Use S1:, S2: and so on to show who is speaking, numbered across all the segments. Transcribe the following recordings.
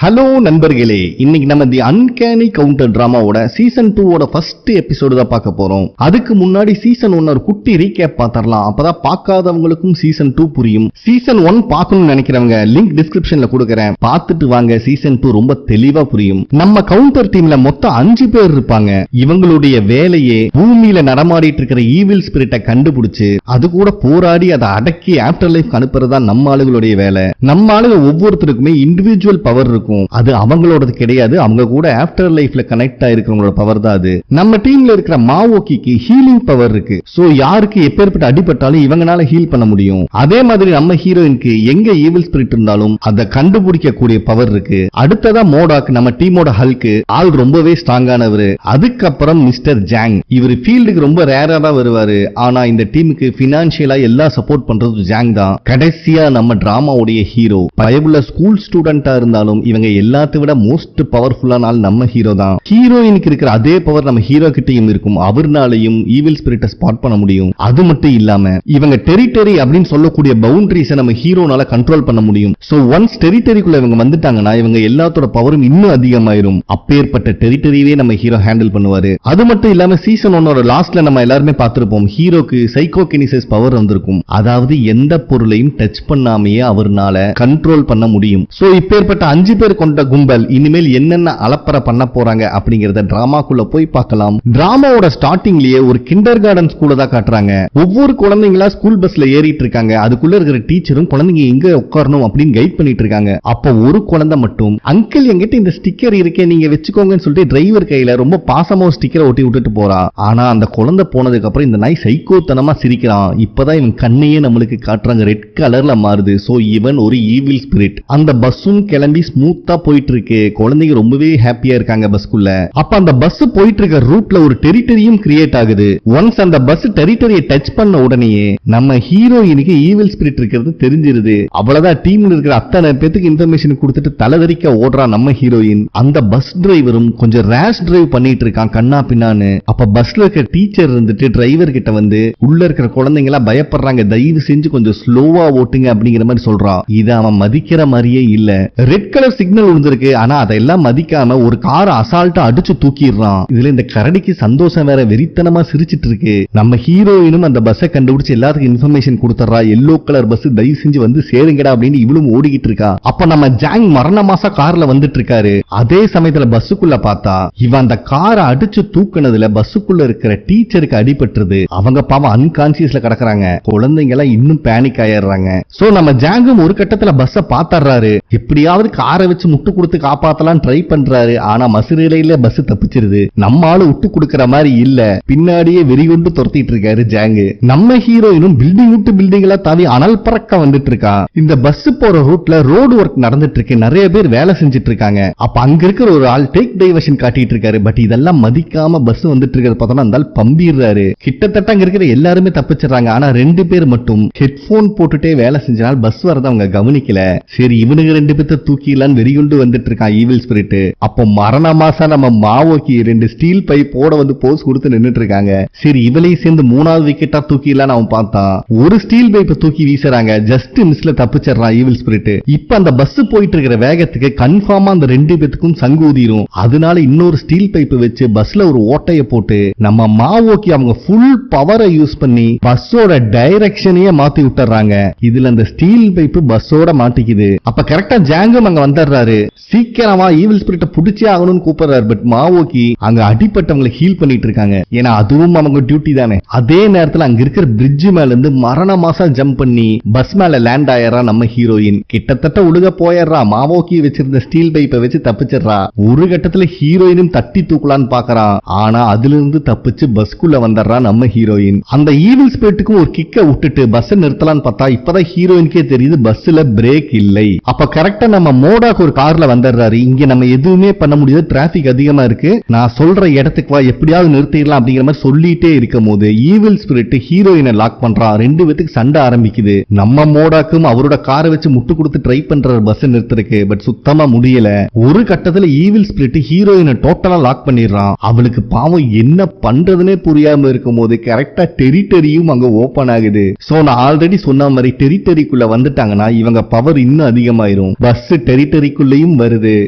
S1: Hello நண்பர்களே, இன்னைக்கு நம்ம தி uncanny counter டிராமாவோட season 2 first episode தான் பார்க்க போறோம். அதுக்கு முன்னாடி சீசன் 1 ஒரு குட்டி ரீகேப் பார்த்தறலாம். அப்பதான் பார்க்காதவங்களுக்கும் சீசன் 2 புரியும். சீசன் 1 பார்க்கணும்னு நினைக்கிறவங்க லிங்க் டிஸ்கிரிப்ஷன்ல கொடுக்கறேன், பார்த்துட்டு வாங்க. சீசன் 2 ரொம்ப தெளிவா புரியும். நம்ம கவுண்டர் டீம்ல மொத்தம் 5 பேர் இருப்பாங்க. இவங்களுடைய வேலையே பூமியில நடமாடிட்டு இருக்கிற ஈவில் ஸ்பிரிட்டை கண்டுபிடிச்சு அது கூட போராடி அதை அடக்கி ஆஃப்டர் லைஃப் அனுப்புறதா நம்ம ஆளுகளுடைய வேலை. நம்ம ஆளுங்க ஒவ்வொருத்தருக்குமே இண்டிவிஜுவல் பவர் இருக்கும். அது அவங்களோடது கிடையாது, அவங்க கூட ஆஃப்டர் லைஃப்ல கனெக்ட் ஆயிருக்கிறவங்களோட பவர் தான் அது. நம்ம டீம்ல இருக்கிற மாவோக்கிக்கு ஹீலிங் பவர் இருக்கு. சோ யாருக்கு எப்பேற்பட்ட அடிபட்டாலும் இவங்கனால ஹீல் பண்ண முடியும். அதே மாதிரி நம்ம ஹீரோயினுக்கு எங்க ஈவில் ஸ்பிரிட் இருந்தாலும் அதை கண்டுபிடிக்க கூடிய பவர் இருக்கு. அடுத்ததா மோடாக், நம்ம டீமோட ஹல்க், ஆள் ரொம்பவே ஸ்ட்ராங்கானவரு. அதுக்கப்புறம் மிஸ்டர் ஜாங், இவர் ஃபீல்டுக்கு ரொம்ப ரேரா தான் வருவாரு. ஆனா இந்த டீமுக்கு பினான்சியலா எல்லா சப்போர்ட் பண்றது ஜாங் தான். கடைசியா நம்ம டிராமாவுடைய ஹீரோ, பயபுள்ள ஸ்கூல் ஸ்டூடெண்டா இருந்தாலும் இவங்க எல்லாத்தை விட மோஸ்ட் பவர்ஃபுல்லான ஆள் நம்ம ஹீரோ தான். ஹீரோயினுக்கு இருக்கிற அதே பவர் நம்ம ஹீரோ கிட்டயும் இருக்கும். அவர்னாலையும் ஈவில் ஸ்பிரிட்டை ஸ்பாட் பண்ண முடியும். அது மட்டும் இல்லாம இவங்க டெரிட்டரி அப்படின்னு சொல்லக்கூடிய பவுண்டரிஸை நம்ம ஹீரோனால கண்ட்ரோல் பண்ண முடியும். சோ ஒன்ஸ் டெரிட்டரிக்குள்ள இவங்க வந்துட்டாங்கன்னா இவங்க எல்லாத்தோட பவரும் இன்னும் அதிகமாயிரும். அப்பேற்பட்ட டெரிட்டரியவே நம்ம ஹீரோ ஹேண்டில் பண்ணுவாரு. அது மட்டும் இல்லாம சீசன் 1 லாஸ்ட்ல நம்ம எல்லாருமே பார்த்திருப்போம், ஹீரோக்கு சைக்கோகினிசிஸ் பவர் வந்திருக்கும். அதாவது எந்த பொருளையும் டச் பண்ணாமையே அவர்னால கண்ட்ரோல் பண்ண முடியும். சோ இப்பேற்பட்ட 5 பேர் கொண்ட கும்பல் இனிமேல் என்னென்ன அலப்பற பண்ண போறாங்க அப்படிங்கறத டிராமாக்குள்ள போய் பார்க்கலாம். டிராமாவோட ஸ்டார்டிங்லயே ஒரு கிண்டர் கார்டன் ஸ்கூல தான் காட்டுறாங்க. ஒவ்வொரு குழந்தைங்களா ஸ்கூல் பஸ்ல ஏறிட்டு இருக்காங்க. அதுக்குள்ள இருக்கிற டீச்சரும் குழந்தைங்க எங்க உட்காரணும் அப்படின்னு கைட் பண்ணிட்டு இருக்காங்க. அப்ப ஒரு குழந்தை மட்டும், அங்கிள் என்கிட்ட இந்த ஸ்டிக்கர் இருக்கே, நீங்க வச்சுக்கோங்கன்னு சொல்லிட்டு டிரைவர் கையில ரொம்ப பாசமா ஸ்டிக்கரை ஒட்டி விட்டுட்டு போறா. ஆனா அந்த குழந்தை போனதுக்கு அப்புறம் இந்த நாய் சைக்கோத்தனமா சிரிக்கிறான். இப்பதான் இவன் கண்ணையே நம்மளுக்கு காட்டுறாங்க, ரெட் கலர்ல மாறுது. சோ இவன் ஒரு ஈவில் ஸ்பிரிட். அந்த பஸ்ஸும் கிளம்பி ஸ்மூத்தா போயிட்டு இருக்கு. குழந்தைங்க ரொம்பவே ஹாப்பியா இருக்காங்க பஸ்க்குள்ள. அப்ப அந்த பஸ் போயிட்டு இருக்க ரூட்ல ஒரு டெரிட்டரியும் கிரியேட் ஆகுது. ஒன்ஸ் அந்த பஸ் டெரிட்டரியை டச் பண்ண உடனேயே நம்ம ஹீரோயினுக்கு ஈவில் ஸ்பிரிட் இருக்கிறது தெரிஞ்சிருது. அவ்வளவுதான், டீம்ல இருக்கிற அத்தனை பேத்துக்கு இன்ஃபர்மேஷன் கொடுத்துட்டு தலைதறிக்க ஓடுறா நம்ம ஹீரோயின். அந்த பஸ் டிரைவரும் கொஞ்சம் ரேஷ் டிரைவ் பண்ணிட்டு இருக்கான் கண்ணா பின்னான்னு. அப்ப பஸ்ல இருக்கிற டீச்சர் இருந்துட்டு டிரைவர் கிட்ட வந்து, உள்ள இருக்கிற குழந்தைங்க எல்லாம் பயப்படுறாங்க, தயவு செஞ்சு கொஞ்சம் ஸ்லோவா ஓட்டுங்க அப்படிங்கிற மாதிரி சொல்றான். இத அவன் மதிக்கிற மாதிரியே இல்ல. ரெட் கலர் சிக்னல் விழுந்திருக்கு, ஆனா அதெல்லாம் மதிக்காம ஒரு காரை அசால்ட்டா அடிச்சு தூக்கிடுறான். இதுல இந்த கரடிக்கு சந்தோஷம் வேற வெறித்தனமா சிரிச்சிட்டு இருக்கு. நம்ம ஹீரோயினும் அந்த பஸ்ஸை கண்டுபிடிச்சு எல்லாத்துக்கும் இன்ஃபர்மேஷன் கொடுத்துறா. எல்லோ கலர் பஸ், தயவு செஞ்சு வந்து சேருங்கடா அப்படின்னு இவளும் ஓடிக்கிட்டு இருக்கா. அப்ப நம்ம ஜாங் மரண மாசா கார்ல வந்துட்டு இருக்காரு. அதே சமயத்துல பஸ்ஸுக்குள்ள பார்த்தா இவன் அந்த காரை அடிச்சு தூக்குனதுல பஸ்ஸுக்குள்ள இருக்கிற டீச்சருக்கு அடிபட்டுருது. அவங்க பாவம் அன்கான்சியஸ்ல கிடக்குறாங்க. குழந்தைங்க எல்லாம் இன்னும் பேனிக் ஆயிடுறாங்க. சோ நம்ம ஜாங்கும் ஒரு கட்டத்துல பஸ்ஸை பாத்துறாரு. எப்படியாவது காரை வச்சு முட்டு கொடுத்து காப்பாத்தலாம் ட்ரை பண்றாரு. ஆனா மசுரையில பஸ் தப்பிச்சிருது. நம்ம ஆளு விட்டு கொடுக்கற மாதிரி இல்ல, பின்னாடியே வெறிகொண்டு துரத்திட்டு இருக்காரு ஜாங்கு. நம்ம ஹீரோயினும் பில்டிங் விட்டு பில்டிங்ல தாவி அனல் பறக்க வந்துட்டு இருக்கா. இந்த பஸ் போற ரூட்ல ரோடு ஒர்க் நடந்துட்டு இருக்கு. நிறைய பேர் வேலை செஞ்சுட்டு இருக்காங்க. அப்ப அங்க இருக்கிற ஒரு ஆள் டேக் டைவர்ஷன் காட்டிட்டு இருக்காரு. பட் இதெல்லாம் மதிக்காம பஸ் வந்துட்டு இருக்கிறத பார்த்தா அந்த ஆள் பம்பிடுறாரு. கிட்டத்தட்ட அங்க இருக்கிற எல்லாருமே தப்பிச்சிடறாங்க. ஆனா 2 பேர் மட்டும் ஹெட்போன் போட்டுட்டே வேலை செஞ்சனால பஸ் வரத அவங்க கவனிக்கல. சரி இவனுக்கு 2 பேர்த்த தூக்கிலாம் வெறிகொண்டு வந்துட்டு இருக்கான் ஈவில் ஸ்பிரிட். அப்போ மரண மாசா நம்ம மாவோக்கி 2 ஸ்டீல் பைப் போட வந்து போஸ் கொடுத்து நின்னுட்டு இருக்காங்க. சரி இவளையும் சேர்ந்து 3வது விக்கெட்டா தூக்கிடலாம் அவன் பார்த்தான். ஒரு ஸ்டீல் பைப்பை தூக்கி வீசுறாங்க. ஜஸ்ட் மிஸ்ல தப்பிச்சிடறான் ஈவில் ஸ்பிரிட். இப்ப அந்த பஸ் போயிட்டு இருக்கிற வேகத்துக்கு கன்ஃபார்மா அந்த 2 பேத்துக்கும் சங்கு ஊதிரும். அதனால இன்னொரு ஸ்டீல் பைப் வச்சு பஸ்ல ஒரு ஓட்டைய போட்டு நம்ம மாவோக்கி அவங்க ஃபுல் பவரை யூஸ் பண்ணி பஸ்ஸோட டைரக்ஷனையே மாத்தி விட்டுறாங்க. இதுல அந்த ஸ்டீல் பைப் பஸ்ஸோட மாட்டிக்குது. அப்ப கரெக்டா ஜாங்கும் அங்க வந்துடுறாரு. சீக்கிரமா ஈவில் ஸ்பிரிட்ட புடிச்சே ஆகணும்னு கூப்பிடுறாரு. பட் மாவோக்கி அங்க அடிப்பட்டவங்களை ஹீல் பண்ணிட்டு இருக்காங்க. ஏன்னா அதுவும் அவங்க டியூட்டி தானே. அதே நேரத்துல அங்க இருக்கிற பிரிட்ஜ் மேல இருந்து மரண மாசா ஜம்ப் பண்ணி பஸ் மேல லேண்ட் ஆயிரா நம்ம ஹீரோயின். கிட்டத்தட்ட உழுக போயிடுறா. மாவோக்கி வச்சிருந்த ஸ்டீல் பைப்பை வச்சு தப்பிச்சிடுறா. ஒரு கட்டத்துல ஹீரோயினும் தட்டி தூக்கலான்னு பாக்குறான். ஆனா அதுல இருந்து தப்பிச்சு பஸ்குள்ள வந்துடுறா நம்ம ஹீரோயின். அந்த ஈவில் ஸ்பிரிட்டுக்கும் ஒரு கிக்க விட்டுட்டு பஸ் நிறுத்தலான்னு பார்த்தா இப்பதான் ஹீரோயினுக்கே தெரியுது பஸ்ல பிரேக் இல்லை. அப்ப கரெக்டா நம்ம மோடாக்கு ஒரு கார்ல வந்துடுறாரு. இங்க நம்ம எதுவுமே பண்ண முடியாது, டிராபிக் அதிகமா இருக்கு, நான் சொல்ற இடத்துக்கு வா, எப்படியாவது நிறுத்திடலாம் அப்படிங்கிற மாதிரி சொல்லிட்டே இருக்கும் போது ஈவில் ஸ்பிரிட் ஹீரோயினை லாக் பண்றான். 2 பேத்துக்கு சண்டை ஆரம்பிக்குது. நம்ம மோடாக்கும் அவரோட காரை வச்சு முட்டு கொடுத்து ட்ரை பண்றாரு பஸ் நிறுத்துறதுக்கு. பட் சுத்தமா முடியல. ஒரு கட்டத்துல ஈவில் ஸ்பிரிட் ஹீரோயினை டோட்டலா லாக் பண்ணிடுறான். அவளுக்கு பாவம் என்ன பண்றதுனே புரியாம இருக்கும் போது கரெக்டா டெரிட்டரியும் அங்க ஓபன் ஆகுது. சோ நான் ஆல்ரெடி சொன்ன மாதிரி டெரிட்டரிக்குள்ள வந்துட்டாங்கன்னா இவங்க பவர் இன்னும் அதிகமாயிரும். பஸ் டெரிட்டரி அடிக்குள்ளேயும் வருது.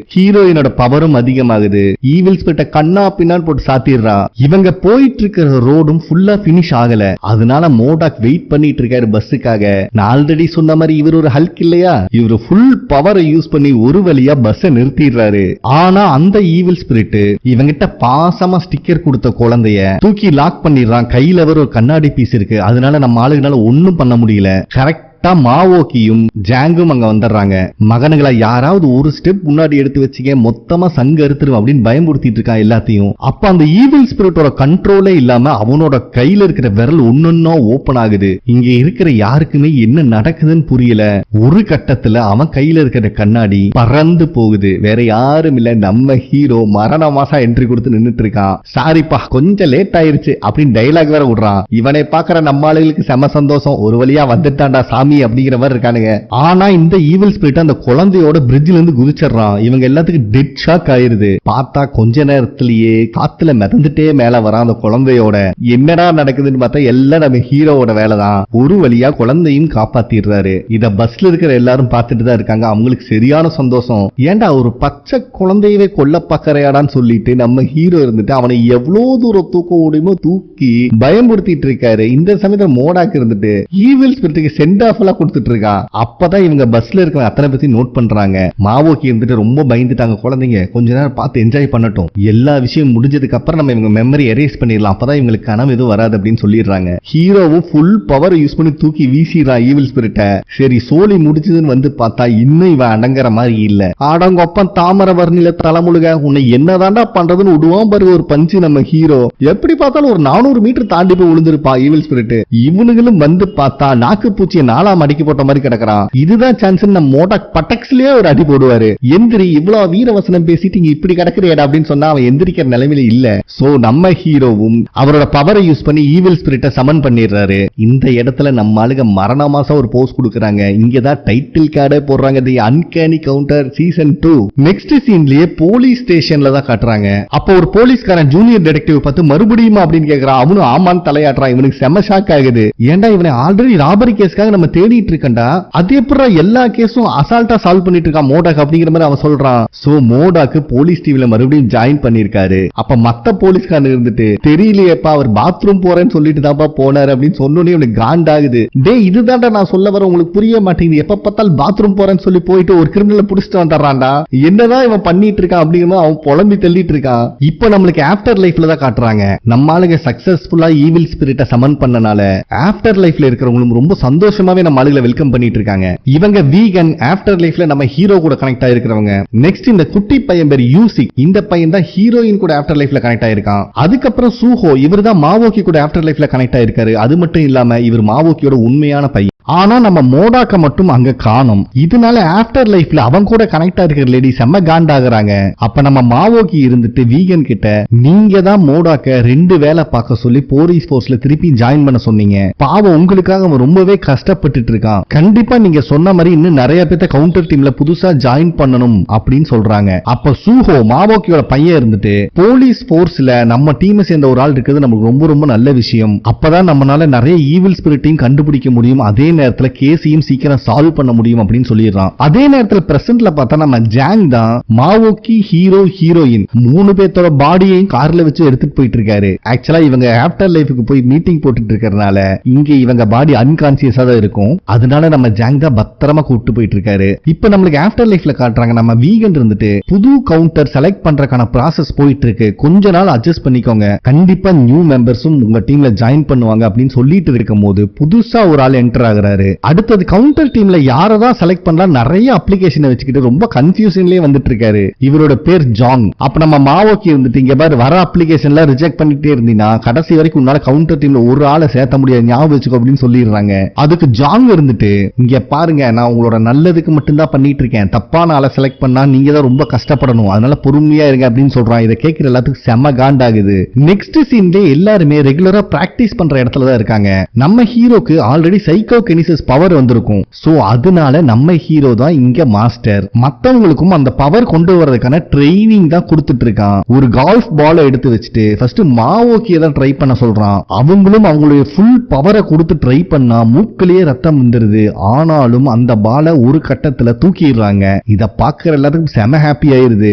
S1: ஹீரோயினோட பவரும் அதிகமாகுது. ஈவில் ஸ்பிரிட்ட கண்ணா பின்னான்னு போட்டு சாத்திடுறா. இவங்க போயிட்டு இருக்கிற ரோடும் ஃபுல்லா பினிஷ் ஆகல. அதனால மோடாக் வெயிட் பண்ணிட்டு இருக்காரு பஸ்ஸுக்காக. நான் ஆல்ரெடி சொன்ன மாதிரி இவர் ஒரு ஹல்க் இல்லையா, இவர் ஃபுல் பவரை யூஸ் பண்ணி ஒரு வழியா பஸ்ஸை நிறுத்திடுறாரு. ஆனா அந்த ஈவில் ஸ்பிரிட் இவங்கிட்ட பாசமா ஸ்டிக்கர் கொடுத்த குழந்தைய தூக்கி லாக் பண்ணிடுறான். கையில ஒரு கண்ணாடி பீஸ் இருக்கு. அதனால நம்ம ஆளுங்களால ஒண்ணும் பண்ண முடியல. கரெக்ட் மாவோக்கியும் ஜாங்கும் அங்க வந்துடுறாங்க. மகனுங்களை யாராவது ஒரு ஸ்டெப் முன்னாடி எடுத்து வச்சுக்க, மொத்தமா சங்க எடுத்துரும் அப்படின்னு பயமுறுத்திட்டு இருக்கான் எல்லாத்தையும். அப்ப அந்த ஈவில் ஸ்பிரிட்டோட கண்ட்ரோலே இல்லாம அவனோட கையில இருக்கிற விரல் ஒன்னொன்னா ஓபன் ஆகுது. இங்க இருக்கிற யாருக்குமே என்ன நடக்குதுன்னு புரியல. ஒரு கட்டத்துல அவன் கையில இருக்கிற கண்ணாடி பறந்து போகுது. வேற யாரும் இல்ல, நம்ம ஹீரோ மரண மாசா என்ட்ரி கொடுத்து நின்னுட்டு இருக்கான். சாரிப்பா கொஞ்சம் லேட் ஆயிருச்சு அப்படின்னு டைலாக் வேற விடுறான். இவனை பாக்குற நம்ம ஆளுகளுக்கு செம சந்தோஷம், ஒரு வழியா வந்துட்டான்டா சாமி அப்படிங்கிற மாதிரி இருக்கானுங்க. ஆனா இந்த ஈவில் ஸ்பிரிட் அந்த குழந்தையோட பிரிட்ஜ்ல இருந்து குதிச்சிடறான். இவங்க எல்லாத்துக்கும் டெட் ஷாக் ஆயிருது. பார்த்தா கொஞ்ச நேரத்திலேயே காத்துல மிதந்துட்டே மேல வரான் அந்த குழந்தையோட. என்னடா நடக்குதுன்னு பார்த்தா எல்லாம் நம்ம ஹீரோவோட வேலைதான். ஒரு வழியா குழந்தையும் காப்பாத்திடுறாரு. இத பஸ்ல இருக்கிற எல்லாரும் பார்த்துட்டு தான் இருக்காங்க. அவங்களுக்கு சரியான சந்தோஷம். ஏண்டா ஒரு பச்சை குழந்தையவே கொல்ல பாக்கறையாடான்னு சொல்லிட்டு நம்ம ஹீரோ இருந்துட்டு அவனை எவ்வளவு தூரம் தூக்க முடியுமோ தூக்கி பயமுறுத்திட்டு இருக்காரு. இந்த சமயத்துல மோடாக் இருந்துட்டு ஈவில் ஸ்பிரிட்டுக்கு சென்ட் ஆஃப் கொடுத்துட்டு இருக்கா. அப்பதான் இவங்க பஸ்ல இருக்கிற அத்தனை பத்தி நோட் பண்றாங்க. மாவோக்கி இருந்துட்டு ரொம்ப பயந்துட்டாங்க. குழந்தைங்க கொஞ்ச நேரம் பார்த்து என்ஜாய் பண்ணட்டும், எல்லா விஷயம் முடிஞ்சதுக்கு அப்புறம் நம்ம இவங்க மெமரி எரேஸ் பண்ணிடலாம், அப்பதான் இவங்களுக்கு கனவு எதுவும் வராது அப்படின்னு சொல்லிடுறாங்க. ஹீரோவும் ஃபுல் பவர் யூஸ் பண்ணி தூக்கி வீசிடுறான் ஈவில் ஸ்பிரிட்ட. சரி சோலி முடிச்சதுன்னு வந்து பார்த்தா இன்னும் இவன் அடங்குற மாதிரி இல்ல. ஆடங்கொப்பம் தாமரை வர்ணில தலைமுழுக உன்னை என்னதாண்டா பண்றதுன்னு விடுவான் பாரு ஒரு பஞ்சு நம்ம ஹீரோ. எப்படி பார்த்தாலும் ஒரு 400 மீட்டர் தாண்டி போய் விழுந்திருப்பா ஈவில் ஸ்பிரிட். இவனுங்களும் வந்து பார்த்தா நாக்கு பூச்சியை நாளா அடிக்கி போட்ட மாதிரி கிடக்குறான். இதுதான் சான்ஸ் நம்ம மோடாக் பட்டக்ஸ்லயே ஒரு அடி போடுவாரு. எந்திரி, இவ்வளவு வீரவசனம் பேசிட்டு இங்க இப்படி கிடக்குறியடா அப்படின்னு சொன்னா அவன் எந்திரிக்கிற நிலைமையில இல்ல. சோ நம்ம ஹீரோவும் அவரோட பவரை யூஸ் பண்ணி ஈவில் ஸ்பிரிட்ட சமன் பண்ணிடுறாரு. இந்த இடத்துல நம்ம ஆளுங்க மரண மாசம் ஒரு போஸ் கொடுக்கறாங்க. இங்கதான் டைட்டில் கார்டே போடுறாங்க, தி uncanny counter season 2. Next சீன்லயே police ஸ்டேஷன்ல தான் காட்டுறாங்க. அப்ப ஒரு போலீஸ்காரன் ஜூனியர் டிடெக்டிவ் பார்த்து மறுபடியும் அப்படின்னு கேக்குறான். அவனும் ஆமான்னு தலையாட்டுறான். இவனுக்கு செம ஷாக் ஆகுது. ஏன்டா இவனை ஆல்ரெடி ராபரி கேஸ்க்காக நம்ம தேடிட்டு இருக்கண்டா, அது எப்பறா எல்லா கேஸும் அசால்ட்டா சால்வ் பண்ணிட்டு இருக்கான் மோடாக் அப்படிங்கிற மாதிரி அவன் சொல்றான். சோ மோடாக்கு போலீஸ் டீம்ல மறுபடியும் ஜாயின் பண்ணிருக்காரு. அப்ப மத்த போலீஸ்காரன் இருந்துட்டு தெரியலையேப்பா அவர் பாத்ரூம் போறேன்னு சொல்லிட்டு தான்ப்பா போனாரு அப்படின்னு சொன்னோனே அவனுக்கு காண்டாகுது. டே இதுதான்டா நான் சொல்ல வர, உங்களுக்கு புரிய மாட்டேங்குது, எப்ப பார்த்தாலும் பாத்ரூம் போறேன்னு சொல்லி போயிட்டு ஒரு கிரிமினலை புடிச்சிட்டு வந்துடுறான்டா, என்னதான் இவன் பண்ணிட்டு இருக்கான் அப்படிங்கிற அவன் புலம்பி தள்ளிட்டு இருக்கான். இப்ப நம்மளுக்கு ஆஃப்டர் லைஃப்ல தான் காட்டுறாங்க. நம்ம ஆளுங்க சக்சஸ்ஃபுல்லா ஈவில் ஸ்பிரிட்ட சமன் பண்ணனால ஆஃப்டர் லைஃப்ல இருக்கிறவங்களும் ரொம்ப சந்தோஷமாவே நம்ம ஆளுகளை வெல்கம் பண்ணிட்டு இருக்காங்க. இவங்க வீகன் ஆஃப்டர் லைஃப்ல நம்ம ஹீரோ கூட கனெக்ட் ஆயிருக்கிறவங்க. நெக்ஸ்ட் இந்த குட்டி பையன் பேர் யூசிக். இந்த பையன் தான் ஹீரோயின் கூட ஆஃப்டர் லைஃப்ல கனெக்ட் ஆயிருக்கான். அதுக்கப்புறம் சூஹோ, இவர் தான் மாவோக்கி கூட ஆஃப்டர் லைஃப்ல கனெக்ட் ஆயிருக்காரு. அது மட்டும் இல்லாம இவர் மாவோக்கியோட உண்மையான பையன். ஆனா நம்ம மோடாக்க மட்டும் அங்க காணோம். இதனால ஆஃப்டர் லைஃப்ல அவன் கூட கனெக்ட் ஆயிருக்கிற லேடி செம்ம காண்டாகிறாங்க. அப்ப நம்ம மாவோக்கி இருந்துட்டு வீகன் கிட்ட நீங்க தான் மோடாக்க 2 வேலை பார்க்க சொல்லி போலீஸ் போர்ஸ்ல திருப்பி ஜாயின் பண்ண சொன்னீங்க, பாவம் உங்களுக்காக அவன் ரொம்பவே கஷ்டப்பட்டுட்டு இருக்கான், கண்டிப்பா நீங்க சொன்ன மாதிரி இன்னும் நிறைய பேத்த கவுண்டர் டீம்ல புதுசா ஜாயின் பண்ணணும் அப்படின்னு சொல்றாங்க. அப்ப சூஹோ மாவோக்கியோட பையன் இருந்துட்டு போலீஸ் போர்ஸ்ல நம்ம டீமை சேர்ந்த ஒரு ஆள் இருக்கிறது நமக்கு ரொம்ப ரொம்ப நல்ல விஷயம், அப்பதான் நம்மளால நிறைய ஈவில் ஸ்பிரிட்டையும் கண்டுபிடிக்க முடியும், அதே நேரத்துல கேஸையும் சீக்கிரம் சால்வ் பண்ண முடியும் அப்படின்னு சொல்லிடுறான். அதே நேரத்துல பிரசன்ட்ல பார்த்தா நம்ம ஜாங் தான் மாவோக்கி ஹீரோ ஹீரோயின் 3 பேர்த்தோட பாடியையும் கார்ல வச்சு எடுத்துட்டு போயிட்டு இருக்காரு. ஆக்சுவலா இவங்க ஆஃப்டர் லைஃப்க்கு போய் மீட்டிங் போட்டுட்டு இருக்கறனால இங்க இவங்க பாடி அன்கான்சியஸா தான் இருக்கும். அதனால நம்ம ஜாங் தான் பத்திரமா கூப்பிட்டு போயிட்டு இருக்காரு. இப்ப நம்மளுக்கு ஆஃப்டர் லைஃப்ல காட்டுறாங்க நம்ம வீகன் இருந்துட்டு புது கவுண்டர் செலக்ட் பண்றதுக்கான ப்ராசஸ் போயிட்டு இருக்கு, கொஞ்ச நாள் அட்ஜஸ்ட் பண்ணிக்கோங்க, கண்டிப்பா நியூ மெம்பர்ஸும் உங்க டீம்ல ஜாயின் பண்ணுவாங்க அப்படின்னு சொல்லிட்டு இருக்கும் போது புதுசா ஒரு ஆள் என்டர் ஆகுறாரு. அடுத்தது கவுண்டர் டீம்ல யாரதான் செலக்ட் பண்ணலாம் நிறைய அப்ளிகேஷன் வச்சுக்கிட்டு ரொம்ப கன்ஃபியூஷன்லயே வந்துட்டு இருக்காரு. இவரோட பேர் ஜாங். அப்ப நம்ம மாவோக்கி இருந்துட்டு இங்க பாரு வர அப்ளிகேஷன்ல ரிஜெக்ட் பண்ணிட்டே இருந்தீங்கன்னா கடைசி வரைக்கும் உன்னால கவுண்டர் டீம்ல ஒரு ஆளை சேர்த்த முடியாது, ஞாபகம் வச்சுக்கோ அப்படின்னு சொல்லிடுறாங்க. அதுக்கு ஜாங் இருந்துட்டு இங்க பாருங்க நான் உங்களோட நல்லதுக்கு மட்டும்தான் பண்ணிட்டு இருக்கேன், தப்பான ஆளை செலக்ட் பண்ணா நீங்க தான் ரொம்ப கஷ்டப்படணும், அதனால பொறுமையா இருங்க அப்படின்னு சொல்றான். இதை கேட்கிற எல்லாத்துக்கும் செம்ம காண்டாகுது. நெக்ஸ்ட் சீன்ல எல்லாருமே ரெகுலரா பிராக்டிஸ் பண்ற இடத்துல தான் இருக்காங்க. நம்ம ஹீரோக்கு ஆல்ரெடி சைக்கோ கினிசிஸ் பவர் வந்திருக்கும். சோ அதனால நம்ம ஹீரோ தான் இங்க மாஸ்டர். மத்தவங்களுக்கும் அந்த பவர் கொண்டு வரதுக்கான ட்ரைனிங் தான் கொடுத்துட்டு இருக்கான். ஒரு கால்ஃப் பாலை எடுத்து வச்சுட்டு ஃபர்ஸ்ட் மாவோக்கிய தான் ட்ரை பண்ண சொல்றான். அவங்களும் அவங்களுடைய ஃபுல் பவரை கொடுத்து ட்ரை பண்ணா மூக்கிலேயே ரத்தம் ரத்தம் வந்துருது. ஆனாலும் அந்த பாலை ஒரு கட்டத்துல தூக்கிடுறாங்க. இத பாக்குற எல்லாத்துக்கும் செம ஹாப்பி ஆயிருது.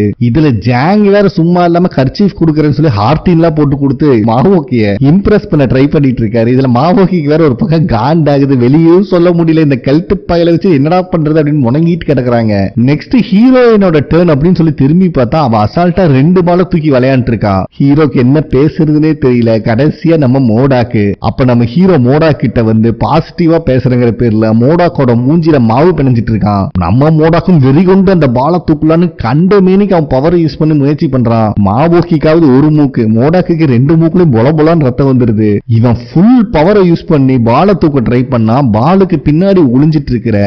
S1: இதுல ஜாங் வேற சும்மா இல்லாம கர்ச்சீஃப் குடுக்கறேன்னு சொல்லி ஹார்டின்லாம் போட்டு கொடுத்து மாவோக்கிய இம்ப்ரெஸ் பண்ண ட்ரை பண்ணிட்டு இருக்காரு. இதுல மாவோக்கிக்கு வேற ஒரு பக்கம் காண்டாகுது. வெளியும் சொல்ல முடியல. இந்த கல்ட்டு பயல வச்சு என்னடா பண்றது அப்படின்னு முணங்கிட்டு கிடக்குறாங்க. நெக்ஸ்ட் ஹீரோயினோட டர்ன் அப்படின்னு சொல்லி திரும்பி பார்த்தா அவ அசால்ட்டா 2 பால தூக்கி விளையாண்டு இருக்கா. ஹீரோக்கு என்ன பேசுறதுன்னே தெரியல. கடைசியா நம்ம மோடாக்கு, அப்ப நம்ம ஹீரோ மோடா கிட்ட வந்து பாசிட்டிவா பேசுறங்கிற பேர்ல மோடாக்கோட மூஞ்சில மாவு பிணைஞ்சிட்டு இருக்கான். நம்ம மோடாக்கும் வெறி கொண்டு அந்த பால தூக்கலான்னு கண்ட மேனிக்கு அவன் பவர் யூஸ் பண்ணி முயற்சி பண்றான். மாவோக்கிக்காவது ஒரு மூக்கு, மோடாக்கு 2 மூக்குலயும் பொல பொலான்னு ரத்தம் வந்துருது. இவன் ஃபுல் பவரை யூஸ் பண்ணி பால தூக்க ட்ரை பண்ணா பாலுக்கு பின்னாடி ஒளிஞ்சிட்டு இருக்கிற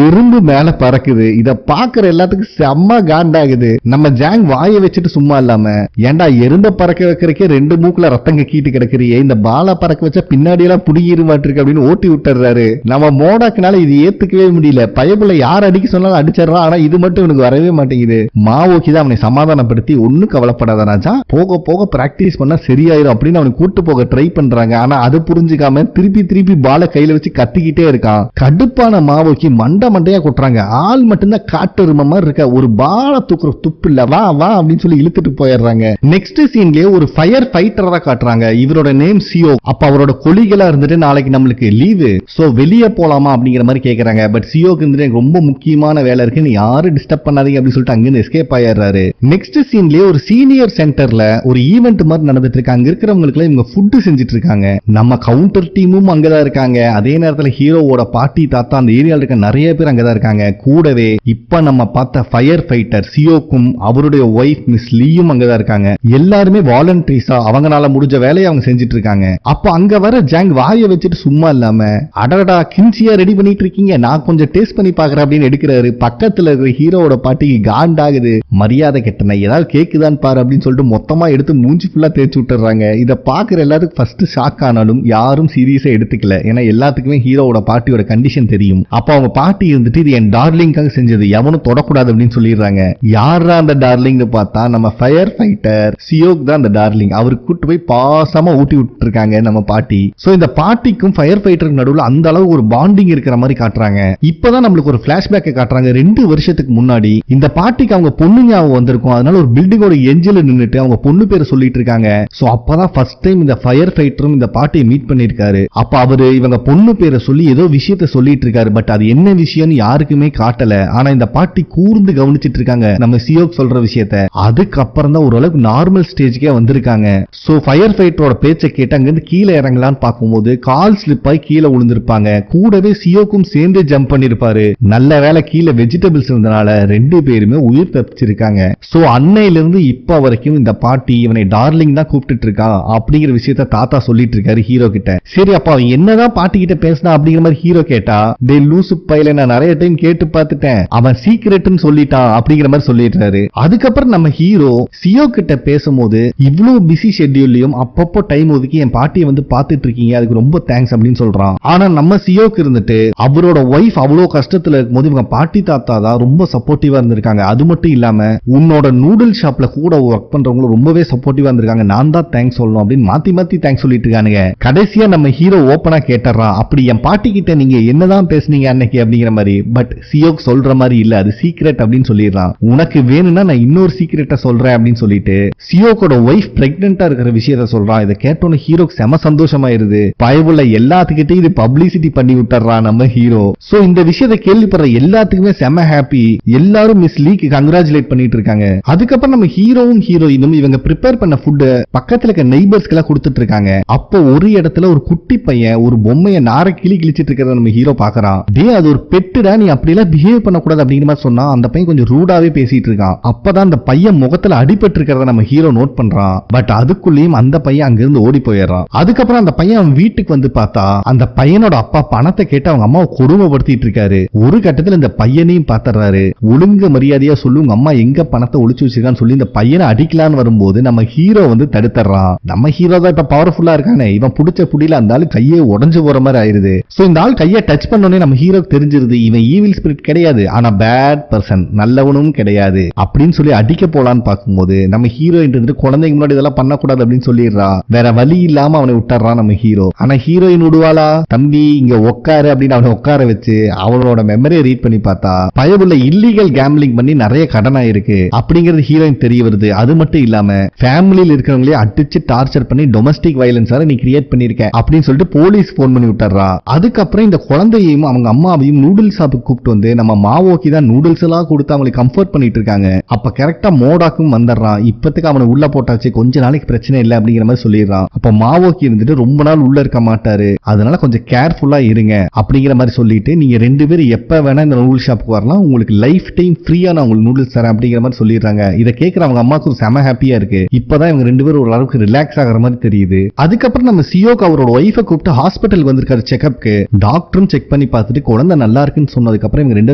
S1: எறும்பு மேல பறக்குது. இத பாக்குற எல்லாத்துக்கும் செம்ம காண்டாகுது. நம்ம ஜாங் வாயை வச்சுட்டு சும்மா இல்லாம, ஏண்டா எறும்ப பறக்க வைக்கிறக்கே 2 மூக்குல ரத்தம் கீட்டு கிடக்குறியே, இந்த பால பறக்க வச்சா பின்னாடி எல்லாம் புடிங்கிருமாட்டிருக்கு அப்படின்னு ஓட்டி விட்டுறாரு. நம்ம மோடாக்குனால இது ஏத்துக்கவே முடியல. பயபுள்ள யார் அடிக்க சொன்னாலும் அடிச்சிடறான். ஆனா இது மட்டும் எனக்கு வரவே மாட்டேங்குது. மாவோக்கி தான் அவனை சமாதானப்படுத்தி, ஒன்னும் கவலைப்படாத ராஜா, போக போக பிராக்டிஸ் பண்ணா சரியாயிரும் அப்படின்னு அவனை கூட்டு போக ட்ரை பண்றாங்க. ஆனா அது புரிஞ்சுக்காம திருப்பி திருப்பி பால கையில வச்சு கத்திக்கிட்டே இருக்கான். கடுப்பான மாவோக்கி மண்டையா கொட்டுறாங்க. ஆள் மட்டும்தான் காட்டெருமை மாதிரி இருக்க. ஒரு பால தூக்குற துப்பு இல்ல, வா வா அப்படின்னு சொல்லி இழுத்துட்டு போயிடுறாங்க. நெக்ஸ்ட் சீன்லயே ஒரு ஃபயர் ஃபைட்டரா காட்டுறாங்க. இவரோட நேம் சியோ. அப்ப அவரோட கொலிகளா இருந்துட்டு நாளைக்கு நம்மளுக்கு லீவு, சோ வெளியே போலாமா அப்படிங்கிற மாதிரி கேக்குறாங்க. பட் சியோக்கு இருந்துட்டு ரொம்ப முக்கியமான வேலை இருக்கு, நீ யாரும் டிஸ்டர்ப் பண்ணாதீங்க அப்படின்னு சொல்லிட்டு அங்கிருந்து எஸ்கேப் ஆயிடுறாரு. நெக்ஸ்ட் சீன்லயே ஒரு சீனியர் சென்டர்ல ஒரு ஈவென்ட் மாதிரி நடந்துட்டு இருக்கு. அங்க இருக்கிறவங்களுக்கு இவங்க ஃபுட் செஞ்சுட்டு இருக்காங்க. நம்ம கவுண்டர் டீமும் அங்கதான் இருக்காங்க. அதே நேரத்துல ஹீரோவோட பாட்டி தாத்தா அந்த ஏரியால இருக்க நிறைய பேர் அங்கதான் இருக்காங்க. கூடவே இப்ப நம்ம பார்த்த ஃபயர் ஃபைட்டர் சியோக்கும் அவருடைய ஒய்ஃப் மிஸ் லீயும் அங்கதான் இருக்காங்க. எல்லாருமே வாலண்டரிஸா அவங்களால முடிஞ்ச வேலையை அவங்க செஞ்சுட்டு இருக்காங்க. அப்ப அங்க வர ஜாங் வாயை வச்சுட்டு சும்மா இல்லாம, அடடா கிம்ச்சியா ரெடி பண்ணிட்டு இருக்கீங்க, நான் கொஞ்சம் டேஸ்ட் பண்ணி பாக்குறேன் அப்படின்னு எடுக்கிறாரு. பக்கத்துல இருக்கிற ஹீரோவோட பாட்டிக்கு காண்டாகுது. மரியாதை கெட்டன, ஏதாவது கேக்குதான் பாரு அப்படின்னு சொல்லிட்டு மொத்தமா எடுத்து மூஞ்சி ஃபுல்லா தேய்ச்சி விட்டுறாங்க. இத பாக்குற எல்லாத்துக்கும் ஃபர்ஸ்ட் ஷாக் ஆனாலும் யாரும் சீரியஸா எடுத்துக்கல. ஏன்னா எல்லாத்துக்குமே ஹீரோவோட பாட்டியோட கண்டிஷன் தெரியும். அப்ப அவங்க பாட்டி இருந்துட்டு இது என் டார்லிங்காக செஞ்சது, எவனும் தொடக்கூடாது அப்படின்னு சொல்லிடுறாங்க. யாரா அந்த டார்லிங்னு பார்த்தா நம்ம ஃபயர் ஃபைட்டர் சியோக் தான் அந்த டார்லிங். அவருக்கு கூட்டு போய் பாசமா ஊட்டி விட்டு இருக்காங்க நம்ம பாட்டி. சோ இந்த பாட்டிக்கும் ஃபயர் ஃபைட்டருக்கு நடுவுல அந்த அளவு ஒரு பாண்டிங் இருக்கிற மாதிரி காட்டுறாங்க. இப்பதான் நம்மளுக்கு ஒரு பிளாஷ்பேக் காட்டுறாங்க. 2 வருஷத்துக்கு முன்னாடி இந்த பாட்டிக்கு அவங்க பொண்ணு ஞாபகம் வந்திருக்கும். அதனால ஒரு பில்டிங்கோட எஞ்சில நின்னுட்டு அவங்க பொண்ணு பேரை சொல்லிட்டு இருக்காங்க. சோ அப்பதான் ஃபர்ஸ்ட் டைம் இந்த ஃபயர் ஃபைட்டரும் இந்த பாட்டியை மீட் பண்ணிருக்காரு. அப்ப அவரு இவங்க பொண்ணு பேரை சொல்லி ஏதோ விஷயத்த சொல்லிட்டு இருக்காரு. பட் அது என்ன விஷயம்னு யாருக்குமே காட்டல. ஆனா இந்த பாட்டி கூர்ந்து கவனிச்சிட்டு இருக்காங்க நம்ம சியோக் சொல்ற விஷயத்த. அதுக்கப்புறம் தான் ஓரளவுக்கு நார்மல் ஸ்டேஜ்க்கே வந்திருக்காங்க. சோ ஃபயர் ஃபைட்டரோட பேச்சை கேட்டு அங்கிருந்து கீழே இறங்கலான்னு பார்க்கும்போது கால் ஸ்லிப் ஆகி கீழே விழுந்திருப்பாங்க. கூடவே சியோக்கும் சேர்ந்து ஜம்ப் பண்ணிருப்பாரு. நல்ல வேலை கீழே வெஜிடபிள்ஸ் இருந்தனால 2 பேருமே உயிர் தப்பிச்சிருக்காங்க. சோ அன்னையிலிருந்து இப்ப வரைக்கும் இந்த பாட்டி இவனை டார்லிங் தான் கூப்பிட்டு இருக்கான் அப்படிங்கிற விஷயத்த தாத்தா சொல்லிட்டு இருக்காரு ஹீரோ கிட்ட. சரி அப்ப அவன் என்னதான் பாட்டி கிட்ட பேசினா அப்படிங்கிற மாதிரி ஹீரோ கேட்டா, டே லூசு பையில நான் நிறைய டைம் கேட்டு பார்த்துட்டேன், அவன் சீக்ரெட்னு சொல்லிட்டான் அப்படிங்கிற மாதிரி சொல்லிடுறாரு. அதுக்கப்புறம் நம்ம ஹீரோ சியோ கிட்ட பேசும்போது, இவ்வளவு பிஸி ஷெட்யூல்லையும் அப்பப்போ டைம் ஒதுக்கி என் பாட்டியை வந்து பாத்துட்டு இருக்கீங்க, அதுக்கு ரொம்ப தேங்க்ஸ் அப்படின்னு சொல்றான். ஆனா நம்ம சியோக்கு இருந்துட்டு அவரோட ஒய்ஃப் அவ்வளவு கஷ்டத்துல இருக்கும்போது இவங்க பாட்டி தாத்தா தான் ரொம்ப சப்போர்ட்டிவா இருந்திருக்காங்க. அது மட்டும் இல்லாம உன்னோட நூடுல் ஷாப்ல கூட ஒர்க் பண்றவங்களும் ரொம்பவே சப்போர்ட்டிவா இருந்திருக்காங்க, நான் தான் தேங்க்ஸ் சொல்லணும் அப்படின்னு மாத்தி மாத்தி தேங்க்ஸ் சொல்லிட்டு இருக்கானுங்க. கடைசியா நம்ம ஹீரோ ஓப்பனா கேட்டுறான், அப்படி என் பாட்டி கிட்ட நீங்க என்னதான் பேசுனீங்க அன்னைக்கு அப்படிங்கிற மாதிரி. பட் சியோக் சொல்ற மாதிரி இல்ல, அது சீக்ரெட் அப்படின்னு சொல்லிடுறான். உனக்கு வேணும்னா நான் இன்னொரு சீக்ரெட்டை சொல்றேன் அப்படின்னு சொல்லிட்டு சியோக்கோட ஒய்ஃப் பிரெக்னெண்டா இருக்கிற விஷயத்த சொல்றான். இதை கேட்டோன்னு ஹீரோக்கு செம சந்தோஷமாயிருது. பயவுள்ள எல்லாத்துக்கிட்டையும் இது பப்ளிசிட்டி பண்ணி விட்டுறான் நம்ம ஹீரோ. சோ இந்த விஷயத்தை கேள்விப்படுற எல்லாத்துக்குமே செம ஹாப்பி. எல்லாரும் மிஸ் லீக்கு கங்க்ராச்சுலேட் பண்ணிட்டு இருக்காங்க. அதுக்கப்புறம் நம்ம ஹீரோவும் ஹீரோயினும் இவங்க ப்ரிப்பேர் பண்ண ஃபுட் பக்கத்துல இருக்க நெய்பர்ஸ்க்கு எல்லாம் கொடுத்துட்டு இருக்காங்க. அப்போ ஒரு இடத்துல ஒரு குட்டி பையன் ஒரு பொம்மையை நார கிழிச்சிட்டு இருக்கிறத நம்ம ஹீரோ பாக்குறான். டே அது ஒரு பெட்டுடா, நீ அப்படி எல்லாம் பிஹேவ் பண்ணக்கூடாது அப்படிங்கிற மாதிரி சொன்னா அந்த பையன் கொஞ்சம் ரூடாவே பேசிட்டு இருக்கான். அப்பதான் அந்த பையன் முகத்துல அடிபட்டு இருக்கிறத நம்ம ஹீரோ நோட் பண்றான். பட் அதுக்குள்ளேயும் அந்த பையன் அங்கிருந்து ஓடி போயிடுறான். அதுக்கப்புறம் அந்த பையன் அவன் வீட்டுக்கு வந்து பார்த்தா அந்த பையனோட அப்பா பணத்தை கேட்டு அவங்க அம்மாவை கொடுமைப்படுத்திட்டு இருக்காரு. ஒரு கட்டத்துல இந்த பையனையும் பாத்துறாரு. ஒழுங்கு மரியாதையா சொல்லு உங்க அம்மா எங்க பணத்தை ஒளிச்சு வச்சிருக்கான்னு சொல்லி இந்த பையனை அடிக்கலான்னு வரும்போது நம்ம ஹீரோ வந்து தடுத்துறான். நம்ம ஹீரோ தான் இப்ப பவர்ஃபுல்லா இருக்கானே, இவன் புடிச்ச புடியில அந்த ஆளு கையே உடஞ்சு போற மாதிரி ஆயிருது. சோ இந்த ஆள் கையை டச் பண்ணோடனே நம்ம ஹீரோக்கு தெரிஞ்சிருது இவன் ஈவில் ஸ்பிரிட் கிடையாது, ஆனா பேட் பர்சன், நல்லவனும் கிடையாது அப்படின்னு சொல்லி அடிக்க போலான்னு பார்க்கும்போது நம்ம ஹீரோயின் இருந்துட்டு குழந்தைங்க முன்னாடி இதெல்லாம் பண்ணக்கூடாது அப்படின்னு சொல்லிடுறா. வேற வழி இல்லாம அவனை விட்டுறான் நம்ம ஹீரோ. ஆனா ஹீரோயின் விடுவாளா? தம்பி இங்க உட்காரு அப்படின்னு அவனை உட்கார வச்சு அவனோட மெமரியை ரீட் பண்ணி பார்த்தா பயவுள்ள இல்லீகல் கேம்பிளிங் பண்ணி நிறைய கடன் ஆயிருக்கு அப்படிங்கிறது ஹீரோயின் தெரிய வருது. அது மட்டும் இல்லாம ஃபேமிலியில் இருக்கிறவங்களே அடிச்சு டார்ச்சர் பண்ணி டொமஸ்டிக் வயலன்ஸ் நீ கிரியேட் பண்ணிருக்க அப்படின்னு சொல்லிட்டு போலீஸ் போன் பண்ணி விட்டுறா. அதுக்கப்புறம் இந்த குழந்தையையும் அவங்க அம்மாவையும் நூடுல்ஸ் ஷாப்புக்கு கூப்பிட்டு வந்து நம்ம மாவோக்கி தான் நூடுல்ஸ் எல்லாம் கொடுத்து அவங்களுக்கு கம்ஃபர்ட் பண்ணிட்டு இருக்காங்க. அப்ப கரெக்டா மோடாக்கும் வந்துடுறான். இப்பத்துக்கு அவனை உள்ள போட்டாச்சு, கொஞ்ச நாளைக்கு பிரச்சனை இல்லை அப்படிங்கிற மாதிரி சொல்லிடுறான். அப்ப மாவோக்கி இருந்துட்டு ரொம்ப நாள் உள்ள இருக்க மாட்டாரு, அதனால கொஞ்சம் கேர்ஃபுல்லா இருங்க அப்படிங்கிற மாதிரி சொல்லிட்டு நீங்க 2 பேரும் எப்ப வேணா இந்த நூடுல்ஸ் ஷாப்புக்கு வரலாம், உங்களுக்கு லைஃப் டைம் ஃப்ரீயா நான் உங்களுக்கு நூடுல்ஸ் தரேன் அப்படிங்கிற மாதிரி சொல்லிடுறாங்க. இதை கேட்கிற அவங்க அம்மாவுக்கு செம ஹாப்பியா இருக்கு. இப்பதான் இவங்க 2 பேரும் ஒரு அளவுக்கு ரிலாக்ஸ் ஆகிற மாதிரி தெரியுது. அதுக்கப்புறம் நம்ம சியோக்கு அவரோட ஒய்ஃபை கூப்பிட்டு ஹாஸ்பிட்டல் வந்திருக்காரு செக்அப்க்கு. டாக்டரும் செக் பண்ணி பார்த்துட்டு குழந்தை நல்லா இருக்குன்னு சொன்னதுக்கு அப்புறம் இவங்க 2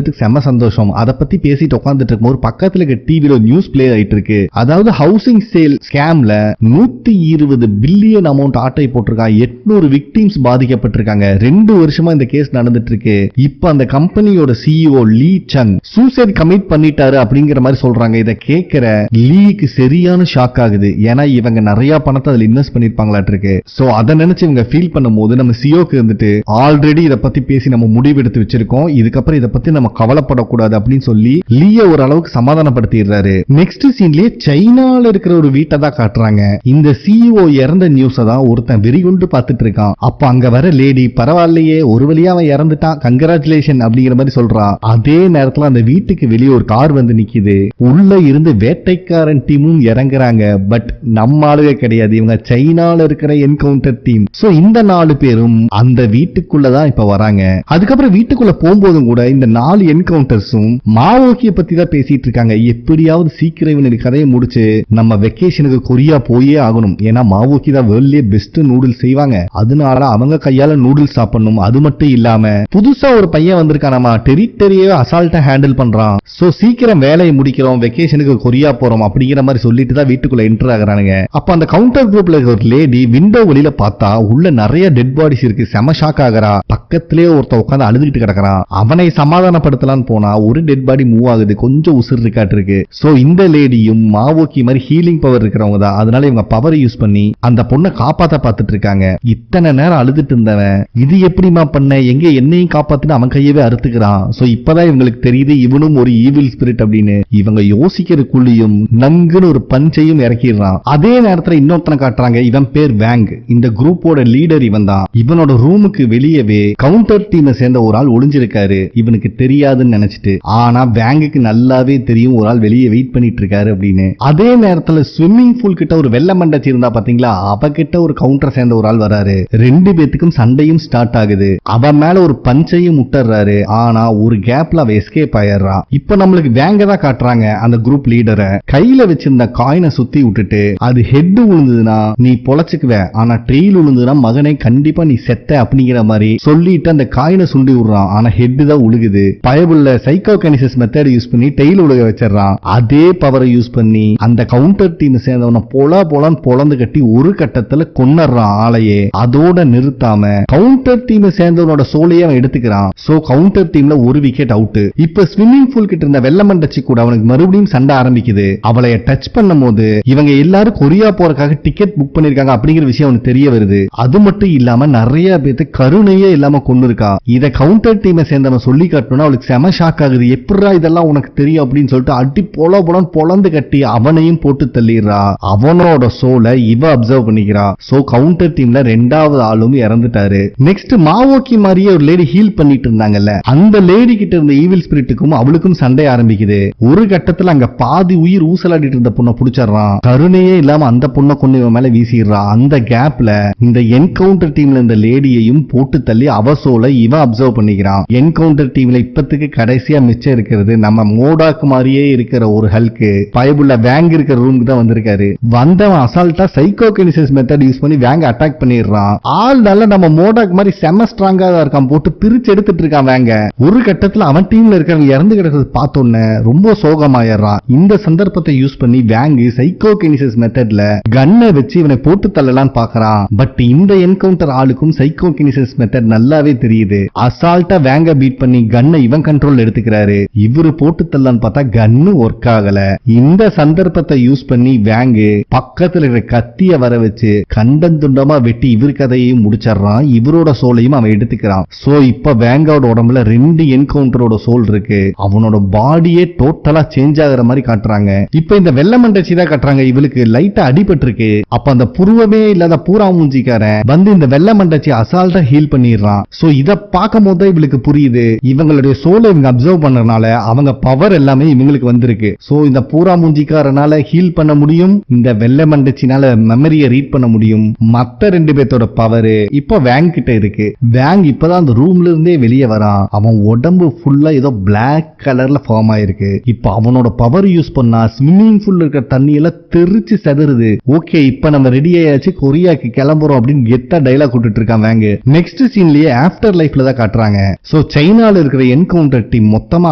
S1: பேருக்கு செம சந்தோஷம். அதை பத்தி பேசிட்டு உட்காந்துட்டு இருக்கும் பக்கத்துல இருக்க டிவில நியூஸ் பிளே ஆயிட்டு இருக்கு. அதாவது ஹவுசிங் சேல் ஸ்கேம்ல 120 பில்லியன் அமௌண்ட் ஆட்டை போட்டிருக்காங்க. 800 விக்டிம்ஸ் பாதிக்கப்பட்டிருக்காங்க. 2 வருஷமா இந்த கேஸ் நடந்துட்டு இருக்கு. இப்ப அந்த கம்பெனியோட சிஇஓ லீ சங் சூசைட் கமிட் பண்ணிட்டாரு அப்படிங்கிற மாதிரி சொல்றாங்க. இதை கேட்கிற லீக்கு சரியான ஷாக் ஆகுது. ஏன்னா இவங்க நிறைய பணத்தை அதுல இன்வெஸ்ட் பண்ணிருப்பாங்களாட்டு இருக்கு. சோ அதை நினைச்சு இவங்க ஃபீல் பண்ணும்போது நம்ம சியோக்கு இருந்துட்டு ஆல்ரெடி இதை பத்தி பேசி நம்ம முடிவெடுத்து வச்சிருக்கோம், இதுக்கப்புறம் இதை பத்தி நம்ம கவலைப்படக்கூடாது அப்படின்னு சொல்லி லீய ஓரளவுக்கு சமாதானப்படுத்திடுறாரு. நெக்ஸ்ட் சீன்லயே சைனால இருக்கிற ஒரு வீட்டை தான் காட்டுறாங்க. இந்த சிஇஓ இறந்த நியூஸை தான் ஒருத்தன் வெறிகுண்டு பார்த்துட்டு இருக்கான். அப்ப அங்க வர லேடி பரவாயில்லையே ஒரு வழியா அவன் இறந்துட்டான், கங்கராச்சுலேஷன் அப்படிங்கிற மாதிரி சொல்றான். அதே நேரத்துல அந்த வீட்டுக்கு வெளியே ஒரு கார் வந்து நிக்குது. உள்ள இருந்து வேட்டைக்காரன் டீமும் இறங்குறாங்க. பட் நம்ம ஆளுக கிடையாது, இவங்க சைனால இருக்கிற என்கவுண்டர் டீம். சோ இந்த 4 பேரும் அந்த வீட்டுக்குள்ளதான் இப்ப வராங்க. அதுக்கப்புறம் வீட்டுக்குள்ள போகும்போதும் கூட இந்த 4 என்கவுண்டர்ஸும் மாவோக்கிய பத்தி தான் பேசிட்டு இருக்காங்க. எப்படியாவது சீக்கிரம் இவனுக்கு கதையை முடிச்சு நம்ம வெக்கேஷனுக்கு கொரியா போயே ஆகணும். ஏன்னா மாவோக்கி தான் வேர்ல்ட்லயே பெஸ்ட் நூடுல்ஸ் செய்வாங்க, அதனால அவங்க கையால நூடுல்ஸ் சாப்பிடணும். அது மட்டும் இல்லாம புதுசா ஒரு பையன் வந்திருக்கான், நம்ம டெரிட்டரியே அசால்ட்டா ஹேண்டில் பண்றான். சோ சீக்கிரம் வேலையை முடிக்கிறோம், வெக்கேஷனுக்கு கொரியா போறோம் அப்படிங்கிற மாதிரி சொல்லிட்டு தான் வீட்டுக்குள்ள என்டர் ஆகுறானுங்க. அப்ப அந்த கவுண்டர் குரூப்ல இருக்க ஒரு லேடி விண்டோ வெளியில பார்த்தா உள்ள நிறைய டெட் பாடிஸ் இருக்கு. செம ஷாக் ஆகுறா. பக்கத்திலேயே ஒருத்த உட்காந்து அழுதுகிட்டு கிடக்குறான். அவனை சமாதானப்படுத்தலான்னு போனா ஒரு டெட் பாடி மூவ் ஆகுது, கொஞ்சம் உசுர் இருக்காட்டு இருக்கு. சோ இந்த லேடியும் மாவோக்கி மாதிரி ஹீலிங் பவர் இருக்கிறவங்க தான், அதனால இவங்க பவர் யூஸ் பண்ணி அந்த பொண்ணை காப்பாத்த பார்த்துட்டு இருக்காங்க. இத்தனை நேரம் அழுதுட்டு இருந்தவன் இது எப்படிமா பண்ண, எங்க என்னையும் காப்பாத்துன்னு அவன் கையவே அறுத்துக்கிறான். சோ இப்பதான் இவங்களுக்கு தெரியுது இவனும் ஒரு ஈவில் ஸ்பிரிட் அப்படின்னு. இவங்க யோசிக்கிறதுக்குள்ளேயும் நங்குன்னு ஒரு பஞ்சையும் இறக்கிடுறான். அதே நேரத்துல இன்னொருத்தனை காட்டுறாங்க. இவன் பேர் வேங். இந்த குரூப்போட லீடர் இவன் தான். இவனோட ரூமுக்கு வெளியவே கவுண்டர் டீமை சேர்ந்த ஒரு ஆள் ஒளிஞ்சிருக்காரு. இவனுக்கு தெரியாதுன்னு நினைச்சிட்டு, ஆனா வேங்குக்கு நல்லாவே தெரியும் ஒரு ஆள் வெளியே வெயிட் பண்ணிட்டு இருக்காரு அப்படின்னு. அதே நேரத்துல ஸ்விம்மிங் பூல் கிட்ட ஒரு வெள்ள மண்டச்சி இருந்தா பாத்தீங்களா, அவகிட்ட ஒரு கவுண்டர் சேர்ந்த ஒரு ஆள் வராரு. 2 பேத்துக்கும் சண்டையும் ஸ்டார்ட் ஆகுது. அவன் மேல ஒரு பஞ்சையும் முட்டறாரு. ஆனா ஒரு கேப்ல அவ எஸ்கேப் ஆயிடுறா. இப்ப நம்மளுக்கு வேங்க தான் காட்டுறாங்க. அந்த குரூப் லீடரை கையில வச்சிருந்த காயினை சுத்தி விட்டுட்டு, அது ஹெட் விழுந்ததுன்னா நீ பொழைச்சுக்குவ, ஆனா ட்ரெயில் விழுந்ததுன்னா மகனே கண்டிப்பா நீ செத்த அப்படிங்கிற மாதிரி சொல்லிட்டு அந்த காயினை சுண்டி விடுறான். ஆனா ஹெட் தான் உழுகுது. பயபுள்ள சைக்கோகைனசிஸ் மெத்தட் யூஸ் பண்ணி டெயில் உலக வச்சிடறான். அதே பவரை யூஸ் பண்ணி அந்த கவுண்டர் டீம் சேர்ந்தவன போலான்னு பொளந்து கட்டி ஒரு கட்டத்துல கொன்னறான் ஆளையே. அதோட நிறுத்தாம கவுண்டர் டீம் சேர்ந்தவனோட சோலையே அவன் எடுத்துக்கிறான். சோ கவுண்டர் டீம்ல ஒரு விக்கெட் அவுட். இப்ப ஸ்விம்மிங் பூல் கிட்ட இருந்த வெள்ளமண்டச்சி கூட அவனுக்கு மறுபடியும் சண்டை ஆரம்பிக்குது. அவளைய டச் பண்ணும் போது இவங்க எல்லாரும் கொரியா போறதுக்காக டிக்கெட் புக் பண்ணிருக்காங்க அப்படிங்கிற விஷயம் அவனுக்கு தெரிய வருது. அது மட்டும் இல்லாம நிறைய பேத்து கருணையே இல்லாம கொண்டு இருக்கா. இத கவுண்டர் டீமை சேர்ந்தவன் சொல்லி காட்டணும்னா அவளுக்கு செம ஷாக் ஆகுது. எப்படா இதெல்லாம் உனக்கு தெரியும் அப்படின்னு சொல்லிட்டு அடி போலன்னு பொளந்து கட்டி அவனையும் போட்டு தள்ளிடுறா. அவனோட சோலை இவ அப்சர்வ் பண்ணிக்கிறா. சோ கவுண்டர் டீம்ல 2வது ஆளும் இறந்துட்டாரு. நெக்ஸ்ட் மாவோக்கி மாதிரியே ஒரு லேடி ஹீல் பண்ணிட்டு இருந்தாங்கல்ல, அந்த லேடி கிட்ட இருந்த ஈவில் ஸ்பிரிட்டுக்கும் அவளுக்கும் சண்டை ஆரம்பிக்குது. ஒரு கட்டத்துல அங்க பாதி உயிர் ஊசலாடிட்டு இருந்த பொண்ணை புடிச்சிடறான். கருணையே இல்லாம அந்த பொண்ணை கொண்டு இவன் மேல வீசிடுறான். அந்த கேப்ல இந்த என்கவுண்டர் டீம்ல இந்த லேடியையும் போட்டு தள்ளி அவ சோலை இவன் அப்சர்வ் பண்ணிக்கிறான். என்கவுண்டர் டீம்ல இப்பத்துக்கு கடைசியா மிச்சம் இருக்கிறது நம்ம மோடாக்கு மாதிரியே இருக்கிற ஒரு ஹல்க்கு. பயபுள்ள வேங் இருக்கிற ரூமுக்கு தான் வந்திருக்காரு. வந்தவன் அசால்ட்டா சைக்கோகைனசிஸ் மெத்தட் யூஸ் பண்ணி வேங்க அட்டாக் பண்ணிடுறான். ஆள் நல்ல நம்ம மோடாக் மாதிரி செம ஸ்ட்ராங்கா தான் இருக்கான். போட்டு பிரிச்சு எடுத்துட்டு இருக்கான் வேங்க. ஒரு கட்டத்துல அவன் டீம்ல இருக்கிறவங்க இறந்து கிடக்கிறது பார்த்தோன்னே ரொம்ப சோகமாயிடுறான். இந்த சந்தர்ப்பத்தை யூஸ் பண்ணி வேங்கு சைக்கோகைனசிஸ் மெத்தட்ல கன்னை வச்சு இவனை போட்டு தள்ளலான்னு பாக்குறான். பட் இந்த என்கவுண்டர் ஆளுக்கும் சைக்கோகைனசிஸ் மெத்தட் நல்லாவே தெரியுது. அசால்ட்டா வேங்க பீட் பண்ணி கன்னை இவன் கண்ட்ரோல் எடுத்துக்கிறாரு. இவரு போட்டு தள்ளலான்னு பார்த்தா கன்னு ஒர்க் ஆகல. இந்த சந்தர்ப்பத்தை யூஸ் பண்ணி வேங்கு பக்கத்துல இருக்கிற கத்திய வர வச்சு கண்டன் துண்டமா வெட்டி இவர் கதையையும் முடிச்சிடறான். இவரோட சோலையும் அவன் அவனை எடுத்துக்கிறான். சோ இப்ப வேங்கோட உடம்புல 2 என்கவுண்டரோட சோல் இருக்கு. அவனோட பாடியே டோட்டலா சேஞ்ச் ஆகுற மாதிரி காட்டுறாங்க. இப்ப இந்த வெள்ள மண்டச்சி தான் காட்டுறாங்க. இவளுக்கு லைட்டா அடிபட்டு இருக்கு. அப்ப அந்த புருவமே இல்லாத பூரா மூஞ்சிக்காரன் வந்து இந்த வெள்ள மண்டச்சி அசால்ட்டா ஹீல் பண்ணிடுறான். சோ இத பார்க்கும் போது இவளுக்கு புரியுது, இவங்களுடைய சோலை இவங்க அப்சர்வ் பண்ணறனால அவங்க பவர் எல்லாமே இவங்களுக்கு வந்திருக்கு. சோ இந்த பூரா மூஞ்சிக்காரனால ஹீல் பண்ண முடியும், இந்த வெள்ள மண்டச்சினால மெமரியை ரீட் பண்ண முடியும். மத்த 2 பேத்தோட பவர் இப்ப வேங் கிட்ட இருக்கு. வேங் இப்பதான் அந்த ரூம்ல இருந்தே வெளியே வரான். அவன் உடம்பு ஃபுல்லா ஏதோ பிளாக் கலர்ல ஃபார்ம் ஆயிருக்கு. இப்ப அவனோட பவர் யூஸ் பண்ணா ஸ்விம்மிங் பூல்ல இருக்கிற தண்ணியெல்லாம் தெரிச்சு செதறுது. ஓகே, இப்ப நம்ம ரெடி ஆயாச்சு, கொரியாக்கு கிளம்புறோம் அப்படின்னு கெத்தா டைலாக் விட்டுட்டு இருக்கான் வேங். நெக்ஸ்ட் சீன்லயே ஆஃப்டர் லைஃப்ல தான் காட்டுறாங்க. சோ சைனால இருக்கிற என்கவுண்டர் டீம் மொத்தமா